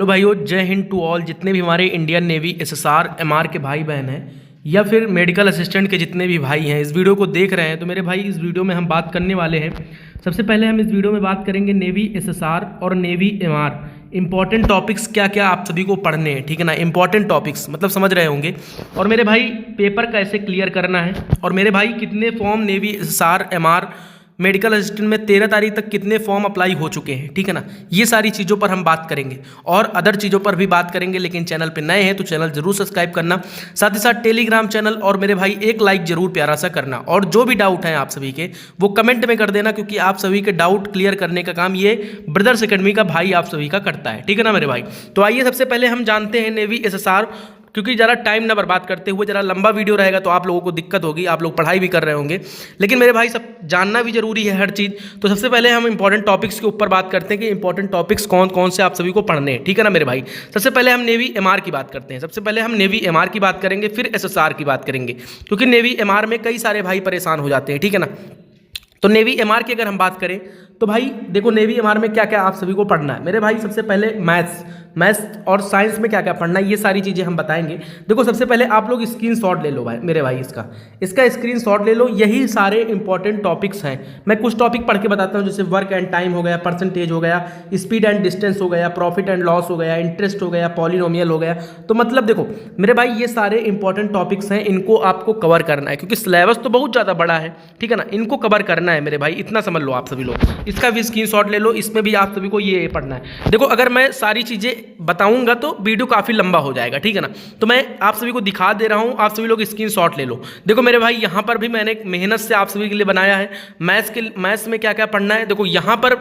तो भाइयों, जय हिंद टू ऑल। जितने भी हमारे इंडियन नेवी एसएसआर एमआर के भाई बहन हैं या फिर मेडिकल असिस्टेंट के जितने भी भाई हैं इस वीडियो को देख रहे हैं, तो मेरे भाई इस वीडियो में हम बात करने वाले हैं। सबसे पहले हम इस वीडियो में बात करेंगे नेवी एसएसआर और नेवी एमआर इंपॉर्टेंट टॉपिक्स क्या क्या आप सभी को पढ़ने हैं, ठीक है ना। इंपॉर्टेंट टॉपिक्स मतलब समझ रहे होंगे। और मेरे भाई पेपर कैसे क्लियर करना है, और मेरे भाई कितने form navy SSR MR medical assistant में 13 तारीख तक कितने फॉर्म अप्लाई हो चुके हैं, ठीक है ना। ये सारी चीज़ों पर हम बात करेंगे और अदर चीज़ों पर भी बात करेंगे। लेकिन चैनल पे नए हैं तो चैनल जरूर सब्सक्राइब करना, साथ ही साथ टेलीग्राम चैनल और मेरे भाई एक लाइक जरूर प्यारा सा करना। और जो भी डाउट है आप सभी के वो कमेंट में कर देना, क्योंकि आप सभी के डाउट क्लियर करने का काम ये ब्रदर्स एकेडमी का भाई आप सभी का करता है, ठीक है ना मेरे भाई। तो आइए सबसे पहले हम जानते हैं नेवी एसएसआर, क्योंकि ज़रा टाइम ना बर्बाद करते हुए, ज़रा लंबा वीडियो रहेगा तो आप लोगों को दिक्कत होगी, आप लोग पढ़ाई भी कर रहे होंगे, लेकिन मेरे भाई सब जानना भी जरूरी है हर चीज़। तो सबसे पहले हम इंपॉर्टेंट टॉपिक्स के ऊपर बात करते हैं कि इंपॉर्टेंट टॉपिक्स कौन कौन से आप सभी को पढ़ने हैं, ठीक है ना मेरे भाई। सबसे पहले हम नेवी एमआर की बात करते हैं। सबसे पहले हम नेवी एमआर की बात करेंगे, फिर एसएसआर की बात करेंगे, क्योंकि नेवी एमआर में कई सारे भाई परेशान हो जाते हैं, ठीक है ना। तो नेवी एमआर की अगर हम बात करें तो भाई देखो, नेवी एमआर में क्या क्या आप सभी को पढ़ना है मेरे भाई। सबसे पहले मैथ्स और साइंस में क्या क्या पढ़ना है, ये सारी चीज़ें हम बताएंगे। देखो सबसे पहले आप लोग स्क्रीनशॉट ले लो भाई, मेरे भाई इसका स्क्रीनशॉट ले लो। यही सारे इंपॉर्टेंट टॉपिक्स हैं। मैं कुछ टॉपिक पढ़ के बताता हूँ, जैसे वर्क एंड टाइम हो गया, परसेंटेज हो गया, स्पीड एंड डिस्टेंस हो गया, प्रॉफिट एंड लॉस हो गया, इंटरेस्ट हो गया, पॉलिनोमियल हो गया। तो मतलब देखो मेरे भाई ये सारे इंपॉर्टेंट टॉपिक्स हैं, इनको आपको कवर करना है, क्योंकि सिलेबस तो बहुत ज़्यादा बड़ा है, ठीक है ना। इनको कवर करना है मेरे भाई, इतना समझ लो आप सभी लोग। इसका भी स्क्रीनशॉट ले लो, इसमें भी आप सभी को ये पढ़ना है। देखो अगर मैं सारी चीज़ें बताऊंगा तो वीडियो काफ़ी लंबा हो जाएगा, ठीक है ना। तो मैं आप सभी को दिखा दे रहा हूं, आप सभी लोग स्क्रीनशॉट ले लो। देखो मेरे भाई यहाँ पर भी मैंने मेहनत से आप सभी के लिए बनाया है। मैथ्स में क्या क्या पढ़ना है, देखो यहाँ पर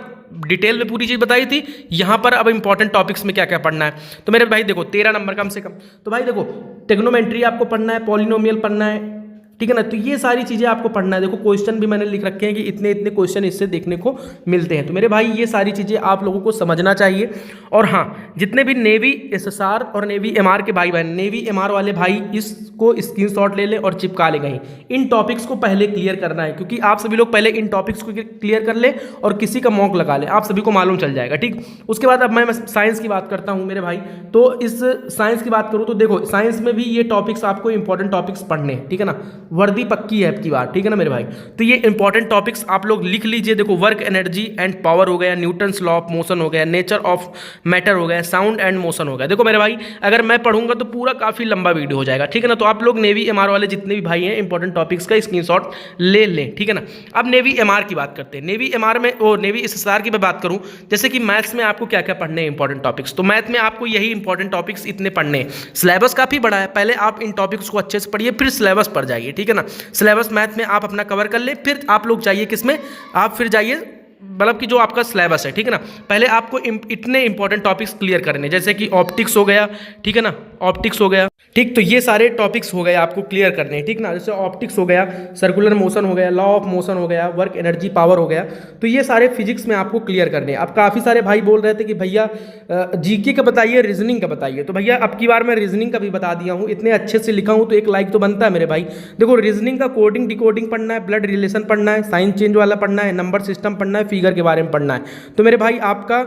डिटेल में पूरी चीज़ बताई थी, यहाँ पर अब इंपॉर्टेंट टॉपिक्स में क्या क्या पढ़ना है। तो मेरे भाई देखो 13 नंबर कम से कम। तो भाई देखो ट्रिग्नोमेट्री आपको पढ़ना है, पॉलिनोमियल पढ़ना है, ठीक है ना। तो ये सारी चीज़ें आपको पढ़ना है। देखो क्वेश्चन भी मैंने लिख रखे हैं कि इतने इतने क्वेश्चन इससे देखने को मिलते हैं। तो मेरे भाई ये सारी चीज़ें आप लोगों को समझना चाहिए। और हाँ, जितने भी नेवी एसएसआर और नेवी एमआर के भाई बहन, नेवी एमआर वाले भाई इसको स्क्रीनशॉट ले लें और चिपका ले गई। इन टॉपिक्स को पहले क्लियर करना है, क्योंकि आप सभी लोग पहले इन टॉपिक्स को क्लियर कर ले और किसी का मॉक लगा ले, आप सभी को मालूम चल जाएगा, ठीक। उसके बाद अब मैं साइंस की बात करता हूँ मेरे भाई। तो इस साइंस की बात करूँ तो देखो साइंस में भी ये टॉपिक्स आपको इंपॉर्टेंट टॉपिक्स पढ़ने हैं, ठीक है ना। वर्दी पक्की है आपकी बात, ठीक है ना मेरे भाई। तो ये इंपॉर्टेंट टॉपिक्स आप लोग लिख लीजिए। देखो वर्क एनर्जी एंड पावर हो गया, न्यूटन्स लॉ ऑफ मोशन हो गया, नेचर ऑफ मैटर हो गया, साउंड एंड मोशन हो गया। देखो मेरे भाई अगर मैं पढ़ूंगा तो पूरा काफी लंबा वीडियो हो जाएगा, ठीक है ना। तो आप लोग नेवी एमआर वाले जितने भी भाई हैं इंपॉर्टेंट टॉपिक्स का स्क्रीनशॉट ले लें, ठीक है ना। अब नेवी एमआर की बात करते हैं। नेवी एमआर में नेवी एसएसआर की मैं बात करूं, जैसे कि मैथ्स में आपको क्या क्या पढ़ने हैं इंपॉर्टेंट टॉपिक्स। तो मैथ में आपको यही इंपॉर्टेंट टॉपिक्स इतने पढ़ने हैं। सिलेबस काफी बड़ा है, पहले आप इन टॉपिक्स को अच्छे से पढ़िए, फिर सिलेबस पर जाइए, ठीक है ना। सिलेबस मैथ में आप अपना कवर कर ले, फिर आप लोग जाइए किसमें, आप फिर जाइए मतलब कि जो आपका सिलेबस है, ठीक है ना। पहले आपको इतने इंपॉर्टेंट टॉपिक्स क्लियर करने, जैसे कि ऑप्टिक्स हो गया, ठीक है ना, ऑप्टिक्स हो गया, ठीक। तो ये सारे टॉपिक्स हो गए आपको क्लियर करने हैं, ठीक ना। जैसे ऑप्टिक्स हो गया, सर्कुलर मोशन हो गया, लॉ ऑफ मोशन हो गया, वर्क एनर्जी पावर हो गया। तो ये सारे फिजिक्स में आपको क्लियर करने हैं। अब काफ़ी सारे भाई बोल रहे थे कि भैया जीके का बताइए, रीजनिंग का बताइए। तो भैया अब की बार मैं रीजनिंग का भी बता दिया हूँ, इतने अच्छे से लिखा हूँ तो एक लाइक तो बनता है मेरे भाई। देखो रीजनिंग का कोडिंग डिकोडिंग पढ़ना है, ब्लड रिलेशन पढ़ना है, साइन चेंज वाला पढ़ना है, नंबर सिस्टम पढ़ना है, फिगर के बारे में पढ़ना है। तो मेरे भाई आपका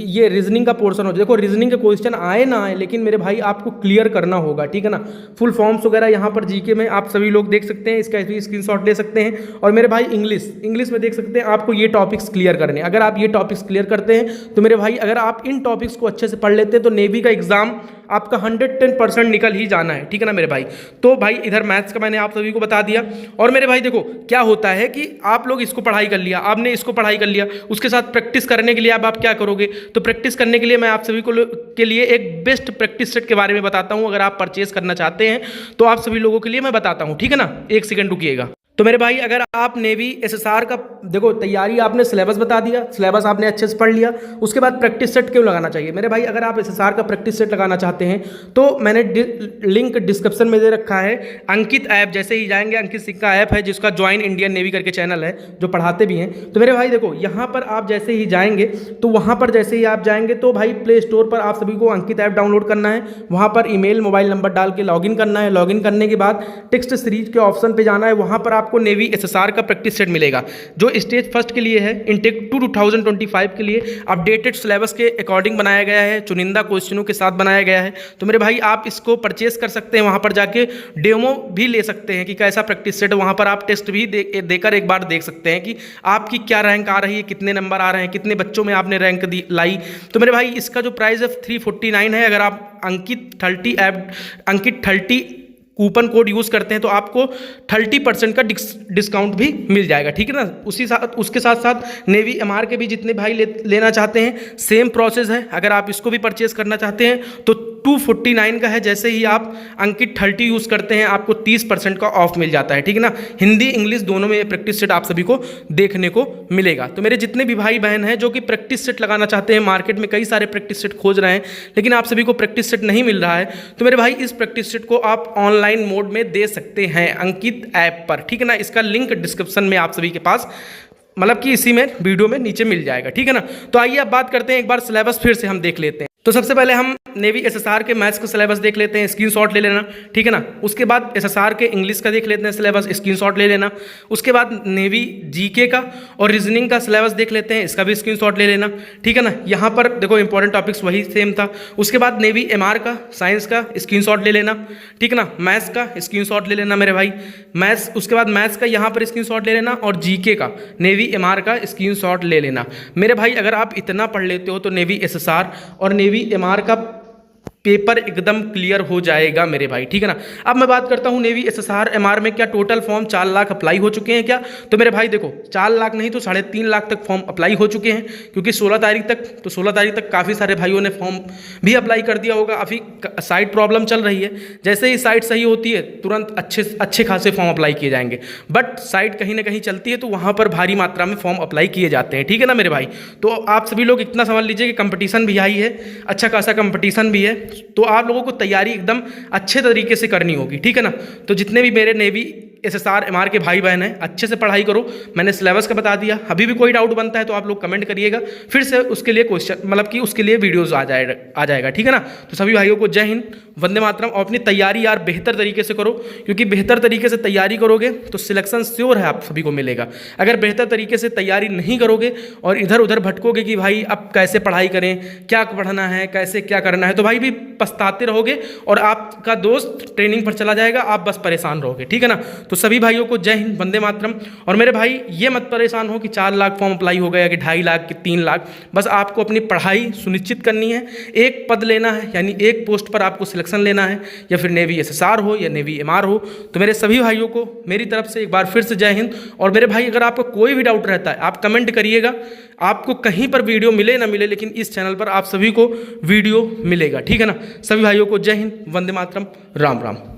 ये रीजनिंग का पोर्शन हो। देखो रीजनिंग के क्वेश्चन आए ना आए, लेकिन मेरे भाई आपको क्लियर करना होगा, ठीक है ना। फुल फॉर्म्स वगैरह यहाँ पर जीके में आप सभी लोग देख सकते हैं, इसका भी स्क्रीनशॉट ले सकते हैं। और मेरे भाई इंग्लिश में देख सकते हैं, आपको ये टॉपिक्स क्लियर करने। अगर आप ये टॉपिक्स क्लियर करते हैं तो मेरे भाई अगर आप इन टॉपिक्स को अच्छे से पढ़ लेते हैं तो नेवी का एग्जाम आपका 110% निकल ही जाना है, ठीक है ना मेरे भाई। तो भाई इधर मैथ्स का मैंने आप सभी को बता दिया। और मेरे भाई देखो क्या होता है कि आप लोग इसको पढ़ाई कर लिया, आपने इसको पढ़ाई कर लिया, उसके साथ प्रैक्टिस करने के लिए अब आप क्या करोगे। तो प्रैक्टिस करने के लिए मैं आप सभी को के लिए एक बेस्ट प्रैक्टिस सेट के बारे में बताता हूँ। अगर आप परचेज करना चाहते हैं तो आप सभी लोगों के लिए मैं बताता हूँ, ठीक है ना। एक सेकंड रुकिएगा। तो मेरे भाई अगर आप नेवी एसएसआर का देखो तैयारी, आपने सिलेबस बता दिया, सिलेबस आपने अच्छे से पढ़ लिया, उसके बाद प्रैक्टिस सेट क्यों लगाना चाहिए मेरे भाई। अगर आप एसएसआर का प्रैक्टिस सेट लगाना चाहते हैं तो मैंने लिंक डिस्क्रिप्शन में दे रखा है। अंकित ऐप जैसे ही जाएंगे, अंकित सिक्का ऐप है जिसका ज्वाइन इंडियन नेवी करके चैनल है जो पढ़ाते भी हैं। तो मेरे भाई देखो यहाँ पर आप जैसे ही जाएंगे तो वहाँ पर जैसे ही आप जाएंगे तो भाई प्ले स्टोर पर आप सभी को अंकित ऐप डाउनलोड करना है। वहाँ पर ईमेल मोबाइल नंबर डाल के लॉगिन करना है। लॉगिन करने के बाद टेक्स्ट सीरीज के ऑप्शन पर जाना है, वहाँ पर आप आपको नेवी SSR का प्रैक्टिस सेट मिलेगा, जो स्टेज फर्स्ट के लिए है, इनटेक 2025 के लिए अपडेटेड सिलेबस के अकॉर्डिंग बनाया गया है, चुनिंदा क्वेश्चनों के साथ बनाया गया है। तो मेरे भाई आप इसको परचेस कर सकते हैं, वहाँ पर जाके डेमो भी ले सकते हैं कि कैसा प्रैक्टिस सेट, वहाँ पर आप टेस्ट भी देकर एक बार देख सकते हैं कि आपकी क्या रैंक आ रही है, कितने नंबर आ रहे हैं, कितने बच्चों में आपने रैंक लाई। तो मेरे भाई इसका जो प्राइस है 349 है। अगर आप अंकित 30 कूपन कोड यूज़ करते हैं तो आपको 30% का डिस्काउंट भी मिल जाएगा, ठीक है ना। उसके साथ साथ नेवी MR के भी जितने भाई लेना चाहते हैं सेम प्रोसेस है। अगर आप इसको भी परचेज करना चाहते हैं तो 249 का है। जैसे ही आप अंकित 30 यूज़ करते हैं आपको 30% का ऑफ मिल जाता है, ठीक है ना। हिंदी इंग्लिश दोनों में ये प्रैक्टिस सेट आप सभी को देखने को मिलेगा। तो मेरे जितने भी भाई बहन हैं जो कि प्रैक्टिस सेट लगाना चाहते हैं, मार्केट में कई सारे प्रैक्टिस सेट खोज रहे हैं लेकिन आप सभी को प्रैक्टिस सेट नहीं मिल रहा है, तो मेरे भाई इस प्रैक्टिस सेट को आप ऑनलाइन मोड में दे सकते हैं अंकित ऐप पर, ठीक है ना। इसका लिंक डिस्क्रिप्शन में आप सभी के पास, मतलब कि इसी में वीडियो में नीचे मिल जाएगा, ठीक है ना। तो आइए अब बात करते हैं, एक बार सिलेबस फिर से हम देख लेते हैं। तो सबसे पहले हम नेवी SSR के मैथ्स का सिलेबस देख लेते हैं, स्क्रीनशॉट ले लेना, ठीक है ना। उसके बाद SSR के इंग्लिश का देख लेते हैं सिलेबस, स्क्रीनशॉट ले लेना। उसके बाद नेवी GK का और रीजनिंग का सिलेबस देख लेते हैं, इसका भी स्क्रीनशॉट ले लेना, ठीक है ना। यहाँ पर देखो इंपॉर्टेंट टॉपिक्स वही सेम था। उसके बाद नेवी MR का साइंस का स्क्रीनशॉट ले लेना, ठीक है ना। मैथ्स का स्क्रीनशॉट ले लेना मेरे भाई, मैथ्स। उसके बाद मैथ्स का यहाँ पर स्क्रीनशॉट ले लेना और GK का नेवी MR का स्क्रीनशॉट ले लेना मेरे भाई। अगर आप इतना पढ़ लेते हो तो नेवी SSR और नेवी MR का पेपर एकदम क्लियर हो जाएगा मेरे भाई, ठीक है ना। अब मैं बात करता हूँ नेवी SSR MR में क्या टोटल फॉर्म 4 लाख अप्लाई हो चुके हैं क्या? तो मेरे भाई देखो 4 लाख नहीं तो 3.5 लाख तक फॉर्म अप्लाई हो चुके हैं, क्योंकि 16 तारीख तक काफ़ी सारे भाइयों ने फॉर्म भी अप्लाई कर दिया होगा। अभी साइट प्रॉब्लम चल रही है, जैसे ही साइट सही होती है तुरंत अच्छे खासे फॉर्म अप्लाई किए जाएंगे। बट साइट कहीं ना कहीं चलती है तो वहाँ पर भारी मात्रा में फॉर्म अप्लाई किए जाते हैं, ठीक है ना मेरे भाई। तो आप सभी लोग इतना समझ लीजिए कि कंपटीशन भी हाई है, अच्छा खासा कंपटीशन भी है, तो आप लोगों को तैयारी एकदम अच्छे तरीके से करनी होगी, ठीक है ना। तो जितने भी मेरे नेवी SSR MR के भाई बहन हैं अच्छे से पढ़ाई करो। मैंने सिलेबस का बता दिया, अभी भी कोई डाउट बनता है तो आप लोग कमेंट करिएगा, फिर से उसके लिए क्वेश्चन मतलब कि उसके लिए वीडियोस आ जाएगा, ठीक है ना। तो सभी भाइयों को जय हिंद, वंदे मातरम। और अपनी तैयारी यार बेहतर तरीके से करो, क्योंकि बेहतर तरीके से तैयारी करोगे तो सिलेक्शन श्योर है आप सभी को मिलेगा। अगर बेहतर तरीके से तैयारी नहीं करोगे और इधर उधर भटकोगे कि भाई अब कैसे पढ़ाई करें, क्या पढ़ना है, कैसे क्या करना है, तो भाई भी पछताते रहोगे और आपका दोस्त ट्रेनिंग पर चला जाएगा, आप बस परेशान रहोगे, ठीक है ना। तो सभी भाइयों को जय हिंद, वंदे मातरम। और मेरे भाई ये मत परेशान हो कि 4 लाख फॉर्म अप्लाई हो गया कि 2.5 लाख कि 3 लाख, बस आपको अपनी पढ़ाई सुनिश्चित करनी है। एक पद लेना है, यानी एक पोस्ट पर आपको सिलेक्शन लेना है, या फिर नेवी SSR हो या नेवी MR हो। तो मेरे सभी भाइयों को मेरी तरफ से एक बार फिर से जय हिंद। और मेरे भाई अगर आपको कोई भी डाउट रहता है आप कमेंट करिएगा, आपको कहीं पर वीडियो मिले ना मिले लेकिन इस चैनल पर आप सभी को वीडियो मिलेगा, ठीक है ना। सभी भाइयों को जय हिंद, वंदे मातरम, राम राम।